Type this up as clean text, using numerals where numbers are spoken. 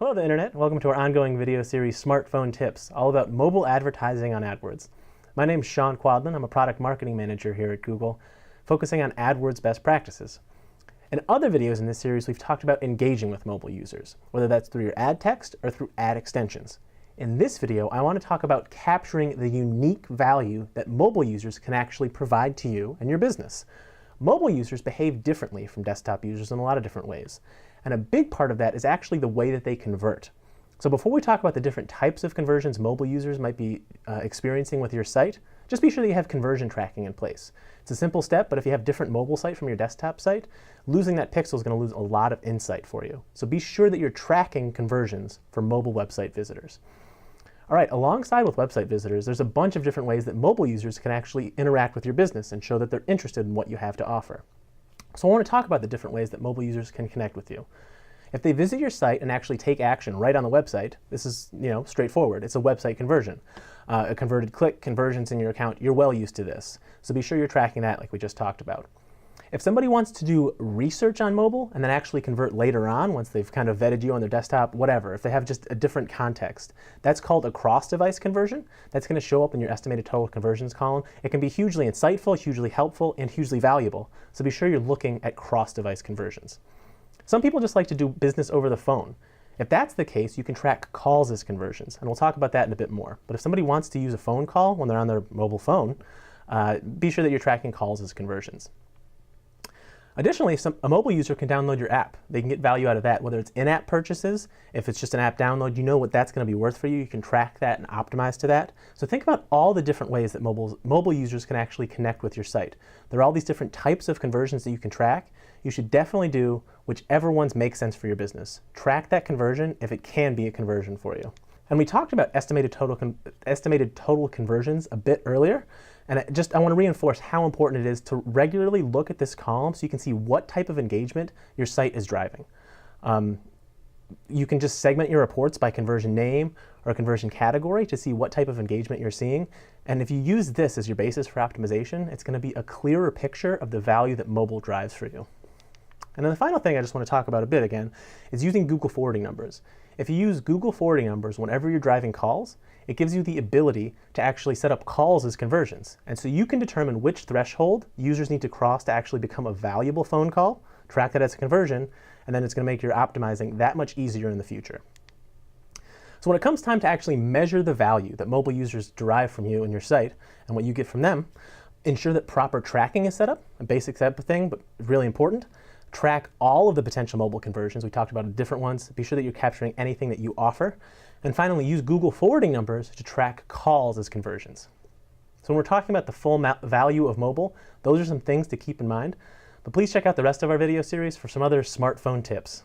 Hello the Internet, welcome to our ongoing video series Smartphone Tips, all about mobile advertising on AdWords. My name is Sean Quadlin, I'm a product marketing manager here at Google, focusing on AdWords best practices. In other videos in this series we've talked about engaging with mobile users, whether that's through your ad text or through ad extensions. In this video I want to talk about capturing the unique value that mobile users can actually provide to you and your business. Mobile users behave differently from desktop users in a lot of different ways. And a big part of that is actually the way that they convert. So before we talk about the different types of conversions mobile users might be experiencing with your site, just be sure that you have conversion tracking in place. It's a simple step, but if you have different mobile site from your desktop site, losing that pixel is going to lose a lot of insight for you. So be sure that you're tracking conversions for mobile website visitors. All right, alongside with website visitors, there's a bunch of different ways that mobile users can actually interact with your business and show that they're interested in what you have to offer. So I want to talk about the different ways that mobile users can connect with you. If they visit your site and actually take action right on the website, this is straightforward. It's a website conversion. A converted click, conversions in your account, you're well used to this. So be sure you're tracking that like we just talked about. If somebody wants to do research on mobile and then actually convert later on once they've kind of vetted you on their desktop, whatever, if they have just a different context, that's called a cross-device conversion. That's going to show up in your estimated total conversions column. It can be hugely insightful, hugely helpful, and hugely valuable. So be sure you're looking at cross-device conversions. Some people just like to do business over the phone. If that's the case, you can track calls as conversions, and we'll talk about that in a bit more. But if somebody wants to use a phone call when they're on their mobile phone, be sure that you're tracking calls as conversions. Additionally, a mobile user can download your app. They can get value out of that, whether it's in-app purchases. If it's just an app download, you know what that's going to be worth for you. You can track that and optimize to that. So think about all the different ways that mobile users can actually connect with your site. There are all these different types of conversions that you can track. You should definitely do whichever ones make sense for your business. Track that conversion if it can be a conversion for you. And we talked about estimated total conversions a bit earlier. And I want to reinforce how important it is to regularly look at this column so you can see what type of engagement your site is driving. You can just segment your reports by conversion name or conversion category to see what type of engagement you're seeing. And if you use this as your basis for optimization, it's going to be a clearer picture of the value that mobile drives for you. And then the final thing I just want to talk about a bit again is using Google forwarding numbers. If you use Google forwarding numbers whenever you're driving calls, it gives you the ability to actually set up calls as conversions. And so you can determine which threshold users need to cross to actually become a valuable phone call, track that as a conversion, and then it's going to make your optimizing that much easier in the future. So when it comes time to actually measure the value that mobile users derive from you and your site and what you get from them, ensure that proper tracking is set up, a basic type of thing, but really important. Track all of the potential mobile conversions. We talked about different ones. Be sure that you're capturing anything that you offer. And finally, use Google forwarding numbers to track calls as conversions. So when we're talking about the full value of mobile, those are some things to keep in mind. But please check out the rest of our video series for some other smartphone tips.